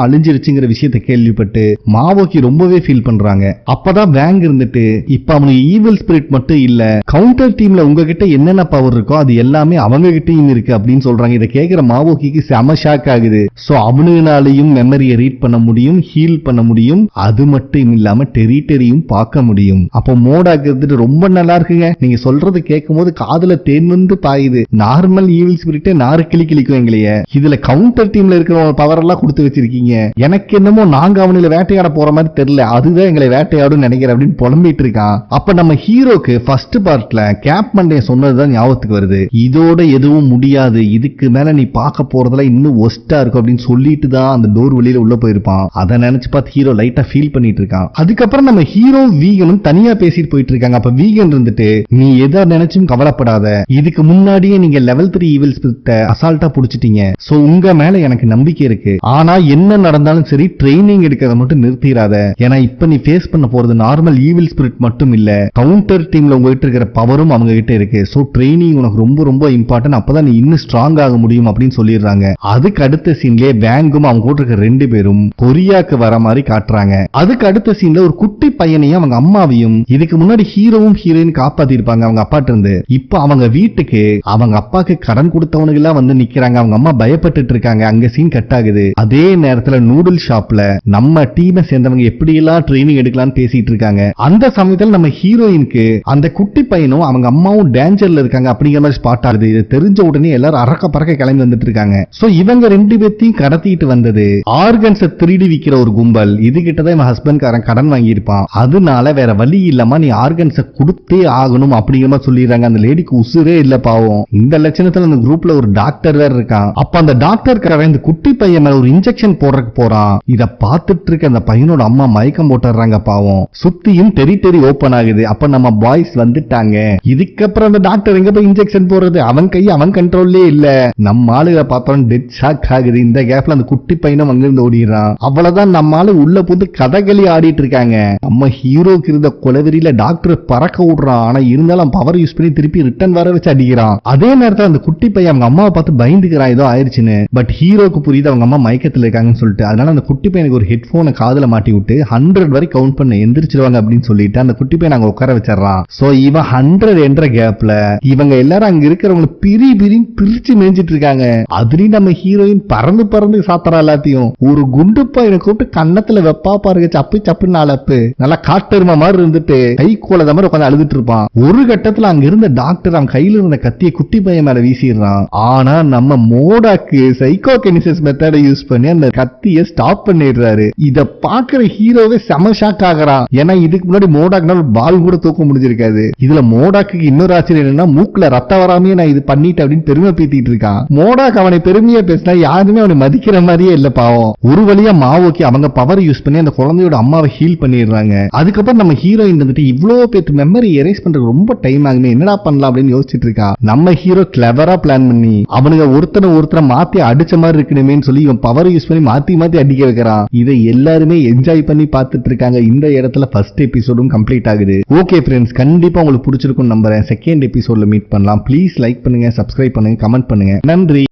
S1: அழிஞ்சிருச்சுங்கிற விஷயத்தை கேள்விப்பட்டு மாவோக்கி ரொம்பவே ஃபீல் பண்றாங்க. அப்பதான் வேங் இருந்துட்டு, இப்ப அவனுக்கு ஈவில் ஸ்பிரிட் மட்டும் இல்ல, கவுண்டர் டீம்ல உங்ககிட்ட என்னென்ன பவர் இருக்கோ அது எல்லாமே அவங்க கிட்டயும் இருக்கு அப்படின்னு சொல்றாங்க. இதை கேட்கிற மாவோக்கிக்கு செம ஷாக் ஆகுது. சோ அவனுனாலையும் மெமரியை ரீட் பண்ண முடியும், ஹீல் பண்ண முடியும், அது மட்டும் இல்லாம டெரிட்டரியும் பார்க்க முடியும். அப்போ மோடாக்கு இருந்துட்டு ரொம்ப நல்லா இருக்குங்க, நீங்க சொல்றது கேட்கும் போது காதுல தேன் வந்து பாயுது. நார்மல் ஈவில் ஸ்பிரிட்டே நாறு கிளிக்கும் எங்களையே, இதுல கவுண்டர் டீம்ல இருக்கிற பவர் எல்லாம் கொடுத்து வச்சிருக்கீங்க. எனக்கு என்னமோ நாங்க அவனுல வேட்டையாட போற மாதிரி தெரியல, அதுதான் எங்களை வேட்டையாடும் நினைக்கிறேன் அப்படின்னு புலம்பிட்டு இருக்கான். அப்ப நம்ம ஹீரோக்கு ஃபர்ஸ்ட் பார்ட்ல கேப் மண்டே சொன்னதுதான் ஞாபகத்துக்கு வருது. இதோட எதுவும் முடியாது, இதுக்கு மேல நீ பார்க்க போறதுல இன்னும் ஒஸ்டா இருக்கும் அப்படின்னு சொல்லிட்டு தான் அந்த டோர் வெளியில உள்ள போயிருப்பான். அதை நினைச்சு பார்த்து ஹீரோ லைட்டா ஃபீல் பண்ணிட்டு இருக்கான். அதுக்கப்புறம் நம்ம ஹீரோ வீகனும் தனியா பேசிட்டு போயிட்டு இருக்காங்க. அப்ப வீகன் இருந்துட்டு, நீ எதை நினைச்சும் கவலைப்படாத, இதுக்கு முன்னாடியே நீங்க லெவல் 3 ஈவில் ஸ்பிரிட்டை அசால்ட்டா புடிச்சிட்டீங்க. சோ உங்க மேல எனக்கு நம்பிக்கை இருக்கு. ஆனா என்ன நடந்தாலும் சரி ட்ரைனிங் எடுக்கிறத மட்டும் நிறுத்திடாத. ஏன்னா இப்ப நீ ஃபேஸ் பண்ண போறது நார்மல் ஈவில் ஸ்பிரிட் மட்டும் இல்ல, கவுண்டர் டீம்ல உங்ககிட்ட இருக்கிற பவரும் அவங்க கிட்ட இருக்கு. சோ ட்ரைனிங் உனக்கு ரொம்ப ரொம்ப இம்பார்ட்டன்ட், அப்பதான் நீ இன்னும் ஸ்ட்ராங் ஆக முடியும் அப்படின்னு சொல்லிடுறாங்க. அதுக்கு அடுத்த சீன்லயே வேங்கும் அவங்க கூட இருக்க 2 பேரும் கொரியாக்கு வர மாதிரி காட்டுறாங்க. அதுக்கு அடுத்த சீன்ல ஒரு குட்டி பையனையும் அவங்க அம்மாவையும் இதுக்கு முன்னாடி ஹீரோவும் ஹீரோயின் காப்பாத்தி இருப்பாங்க அவங்க அப்பாட்ட இருந்து. இப்ப அவங்க வீட்டுக்கு அவங்க அப்பாக்கு கடன் கொடுத்தவனுக்கு எல்லாம் வந்து நிக்கிறாங்க. அவங்க அம்மா பயப்பட்டு இருக்காங்க. அங்க சீன் கட் ஆகுது. அதே நேரத்துல நூடுல் ஷாப்ல நம்ம டீமை சேர்ந்தவங்க எப்படி எல்லாம் ட்ரைனிங் எடுக்கலாம்னு பேசிட்டு இருக்காங்க. அந்த சமயத்துல நம்ம ஹீரோயினுக்கு அந்த குட்டி பையனும் அவங்க அம்மாவும் டேஞ்சர்ல இருக்காங்க அப்படிங்கிற மாதிரி ஸ்பாட் ஆகுது. இது தெரிஞ்ச உடனே எல்லாரும் அரக்க பறக்க கிளம்பி வந்துட்டு இருக்காங்க. சோ இவங்க 2 பேத்தையும் கடத்திட்டு வந்தது ஆர்கன்ஸை திருடி விக்கிற ஒரு கும்பல். இது கிட்டதான் இவன் ஹஸ்பண்ட்காரன் கடன் வாங்கி இருப்பான். அதனால வேற வழி இல்லாம நீ ஆர்கன்ஸை கொடுத்தே ஆகணும் அப்படிங்கிற மாதிரி சொல்லிடுறாங்க. அந்த லேடிக்கு உசுரே இல்ல பாவம். இந்த லட்சணத்துல அந்த குரூப்ல ஒரு டாக்டர் வேற இருக்கான். அப்ப அந்த டாக்டர் இந்த குட்டி பையன் மேல ஒரு இன்ஜெக்ஷன் போடுறதுக்கு போறான். இத பார்த்துட்டு இருக்க அந்த பையனோட அம்மா மயக்கம் போட்டுறாங்க பாவம். சுத்தியும் டெரிட்டரி ஓபன் ஆகுது. அப்ப நம்ம பாய்ஸ் வந்துட்டாங்க. இதுக்கப்புறம் அந்த டாக்டர் எங்க போய் இன்ஜெக்ஷன் போடுறது, அவன் கை அவன் கண்ட்ரோல்லே இல்ல. நம்ம ஆளுகளை பார்த்தோம் டெட் ஷாக் ஆகுது. இந்த கேப்ல அந்த குட்டி பையனும் அங்கிருந்து ஓடிடுறான். அவ்வளவுதான், நம்ம ஆளு உள்ள புது கதகளி ஆடிட்டு இருக்காங்க. நம்ம ஹீரோக்கு இருந்த கொலவெறியில டாக்டர் பறக்க விடுறான். ஆனா இருந்தாலும் பவர் யூஸ் பண்ணி திருப்பி ரிட்டர்ன் வர வச்சு அடிக்கிறான். அதே நேரத்தில் அந்த குட்டி பையன் அவங்க அம்மாவை பார்த்து பயந்துக்கிறான் ஏதோ ஆயிடுச்சுன்னு. பட் ஹீரோக்கு புரியுது அவங்க அம்மா மயக்கத்தில் இருக்காங்கன்னு சொல்லிட்டு. அதனால அந்த குட்டி பையனுக்கு ஒரு ஹெட்போனை காதுல மாட்டி விட்டு 100 வரை கவுண்ட் பண்ண எந்திரிச்சிருவாங்க அப்படின்னு சொல்லிட்டு அந்த குட்டி பையன் அங்க உட்கார வச்சிடறான். சோ இவன் 100 என்ற கேப்ல இவங்க எல்லாரும் அங்க இருக்கிறவங்க பிரிச்சு மேய்ஞ்சிட்டு இருக்காங்க. அதுலயும் நம்ம ஹீரோயின் பறந்து பறந்து சாப்பிடறா எல்லாத்தையும். ஒரு குண்டு பையனை கூப்பிட்டு கண்ணத்துல வெப்பா பாருங்க, சப்பு சப்பு நாளப்பு நல்லா காட்டெருமை மாதிரி இருந்துட்டு கை கோலத மாதிரி உட்காந்து அழுதுட்டு இருப்பான். ஒரு கட்டத்துல அங்க இருந்த டாக்டர் அவன் கையில இருந்த கத்தியை குட்டி பையன் மேல வீசிடுறான். ஆனா நம்ம மோடாக்கு சைக்கோகினிசிஸ் மெத்தடை யூஸ் பண்ணி அந்த கத்தியை ஸ்டாப் பண்ணிடுறாரு. இத பாக்குற ஹீரோவே செம ஷாக் ஆகுறான். ஏன்னா இதுக்கு முன்னாடி மோடாக்குனால பால் கூட தூக்க முடிஞ்சிருக்காது. இதுல மோடாக்கு இன்னொரு ஆச்சரியம் என்னன்னா, மூக்குல ரத்தம் வராமே நான் இது பண்ணிட்டு அப்படின்னு பெருமை பீத்திட்டு இருக்கான். மோடாக்கு அவனை பெருமையா பேசினா யாருமே அவனை மதிக்கிற மாதிரியே இல்ல பாவம். ஒரு வழியா மாவோக்கி அவங்க பவர் யூஸ் பண்ணி அந்த குழந்தையோட அம்மாவை ஹீல் பண்ணிடுறாங்க. அதுக்கப்புறம் நம்ம ஹீரோயின் வந்துட்டு இவ்வளவு பேர் மெமரி எரேஸ் பண்றது ரொம்ப டைம் ஆகுமே, என்னடா பண்ணலாம் அப்படின்னு யோசிச்சுட்டு இருக்கா. நம்ம ஹீரோ கிளவரா பிளான் பண்ணி அவனுங்க ஒருத்தரை மாத்தி அடிச்ச மாதிரி இருக்கணுமே சொல்லி இவன் பவர் யூஸ் பண்ணி மாத்தி அடிக்க வைக்கிறான். இதை எல்லாருமே என்ஜாய் பண்ணி பார்த்துட்டு இருக்காங்க. இந்த இடத்துல ஃபர்ஸ்ட் எபிசோடும் கம்ப்ளீட் ஆகுது. ஓகே ஃப்ரெண்ட்ஸ், கண்டிப்பா உங்களுக்கு பிடிச்சிருக்கும் நம்புறேன். செகண்ட் எபிசோட்ல மீட் பண்ணலாம். ப்ளீஸ் லைக் பண்ணுங்க, சப்ஸ்கிரைப் பண்ணுங்க, கமெண்ட் பண்ணுங்க. நன்றி.